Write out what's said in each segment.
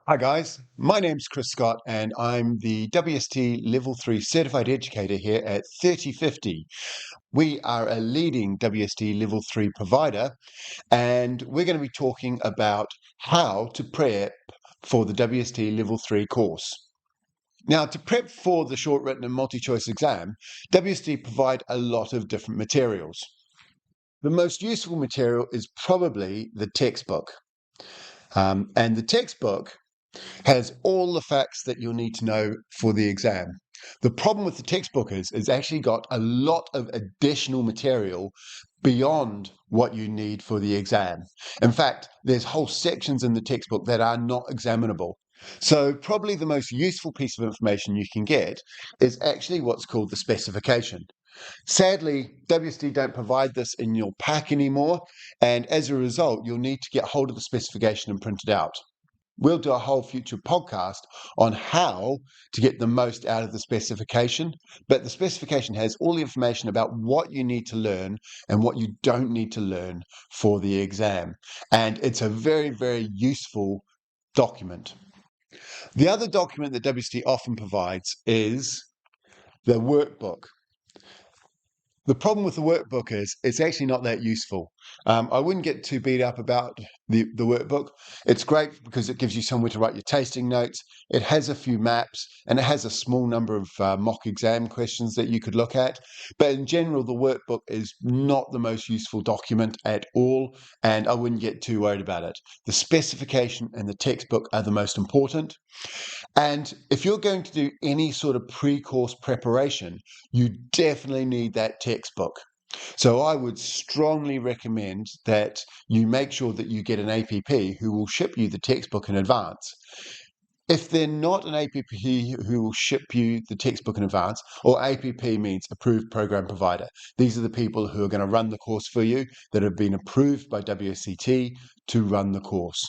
Hi guys, my name's Chris Scott and I'm the WSET Level 3 Certified Educator here at 3050. We are a leading WSET Level 3 provider and we're going to be talking about how to prep for the WSET Level 3 course. Now, to prep for the short written and multi-choice exam, WSET provide a lot of different materials. The most useful material is probably the textbook. And the textbook has all the facts that you'll need to know for the exam. The problem with the textbook is it's actually got a lot of additional material beyond what you need for the exam. In fact, there's whole sections in the textbook that are not examinable. So probably the most useful piece of information you can get is actually what's called the specification. Sadly, WSET don't provide this in your pack anymore, and as a result, you'll need to get hold of the specification and print it out. We'll do a whole future podcast on how to get the most out of the specification, but the specification has all the information about what you need to learn and what you don't need to learn for the exam. And it's a very, very useful document. The other document that WSET often provides is the workbook. The problem with the workbook is it's actually not that useful. I wouldn't get too beat up about the workbook. It's great because it gives you somewhere to write your tasting notes. It has a few maps and it has a small number of mock exam questions that you could look at. But in general, the workbook is not the most useful document at all, and I wouldn't get too worried about it. The specification and the textbook are the most important. And if you're going to do any sort of pre-course preparation, you definitely need that textbook. So I would strongly recommend that you make sure that you get an APP who will ship you the textbook in advance. If they're not an APP who will ship you the textbook in advance, or APP means approved program provider. These are the people who are going to run the course for you that have been approved by WSET to run the course.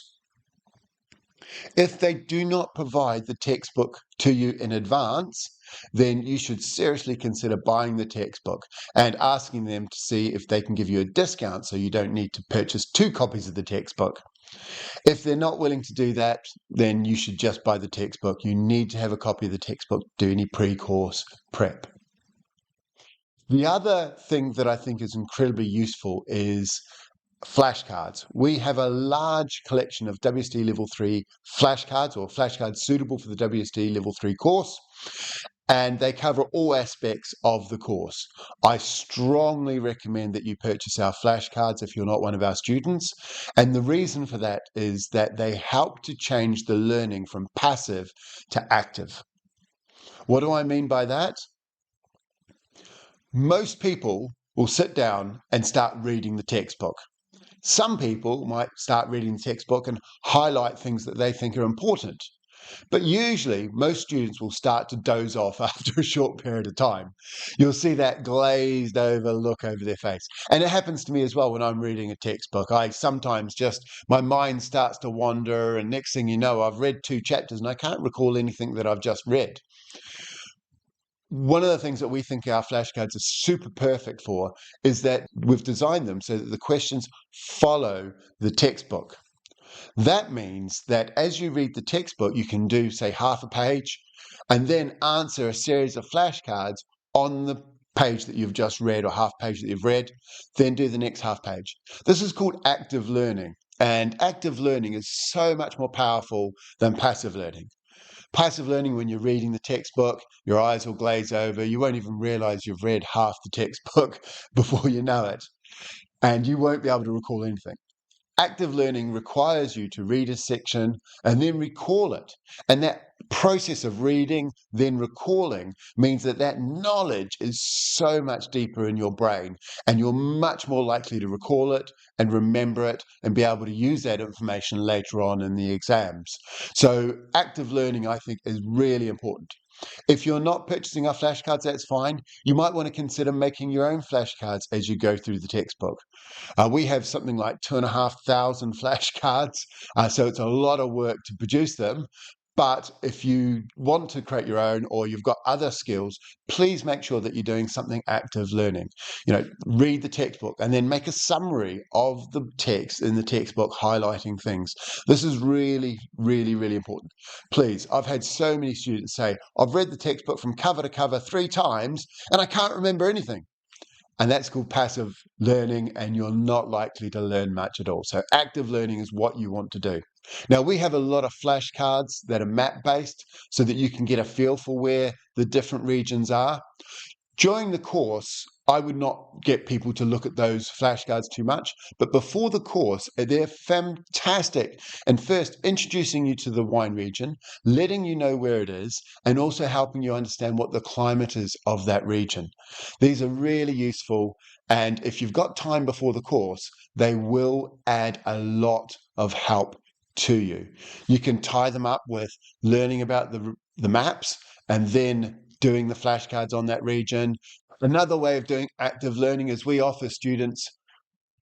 If they do not provide the textbook to you in advance, then you should seriously consider buying the textbook and asking them to see if they can give you a discount so you don't need to purchase 2 copies of the textbook. If they're not willing to do that, then you should just buy the textbook. You need to have a copy of the textbook to do any pre-course prep. The other thing that I think is incredibly useful is flashcards. We have a large collection of WSET Level 3 flashcards, or flashcards suitable for the WSET Level 3 course, and they cover all aspects of the course. I strongly recommend that you purchase our flashcards if you're not one of our students, and the reason for that is that they help to change the learning from passive to active. What do I mean by that? Most people will sit down and start reading the textbook. Some people might start reading the textbook and highlight things that they think are important. But usually, most students will start to doze off after a short period of time. You'll see that glazed over look over their face. And it happens to me as well when I'm reading a textbook. I sometimes my mind starts to wander, and next thing you know, I've read 2 chapters and I can't recall anything that I've just read. One of the things that we think our flashcards are super perfect for is that we've designed them so that the questions follow the textbook. That means that as you read the textbook, you can do, say, half a page and then answer a series of flashcards on the page that you've just read or half page that you've read, then do the next half page. This is called active learning, and active learning is so much more powerful than passive learning. Passive learning, when you're reading the textbook, your eyes will glaze over. You won't even realize you've read half the textbook before you know it, and you won't be able to recall anything. Active learning requires you to read a section and then recall it. And that process of reading, then recalling, means that that knowledge is so much deeper in your brain, and you're much more likely to recall it and remember it and be able to use that information later on in the exams. So active learning, I think, is really important. If you're not purchasing our flashcards, that's fine. You might want to consider making your own flashcards as you go through the textbook. We have something like 2,500 flashcards, so it's a lot of work to produce them. But if you want to create your own or you've got other skills, please make sure that you're doing something active learning. Read the textbook and then make a summary of the text in the textbook, highlighting things. This is really, really, really important. Please, I've had so many students say, I've read the textbook from cover to cover 3 times and I can't remember anything. And that's called passive learning, and you're not likely to learn much at all. So active learning is what you want to do. Now, we have a lot of flashcards that are map-based so that you can get a feel for where the different regions are. During the course, I would not get people to look at those flashcards too much, but before the course, they're fantastic. And first, introducing you to the wine region, letting you know where it is, and also helping you understand what the climate is of that region. These are really useful, and if you've got time before the course, they will add a lot of help to you. You can tie them up with learning about the maps and then doing the flashcards on that region. Another way of doing active learning is we offer students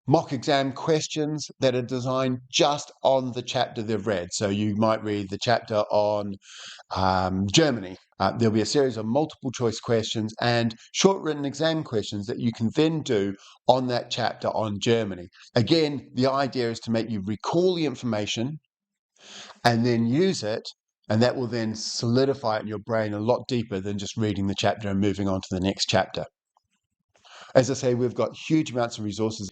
mock exam questions that are designed just on the chapter they've read. So you might read the chapter on Germany. There'll be a series of multiple choice questions and short written exam questions that you can then do on that chapter on Germany. Again, the idea is to make you recall the information and then use it, and that will then solidify it in your brain a lot deeper than just reading the chapter and moving on to the next chapter. As I say, we've got huge amounts of resources,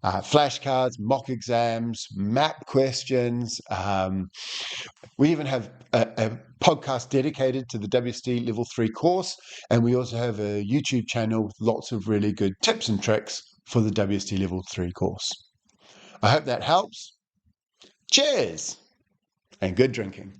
flashcards, mock exams, map questions. We even have a podcast dedicated to the WSET Level 3 course, and we also have a YouTube channel with lots of really good tips and tricks for the WSET Level 3 course. I hope that helps. Cheers! And good drinking.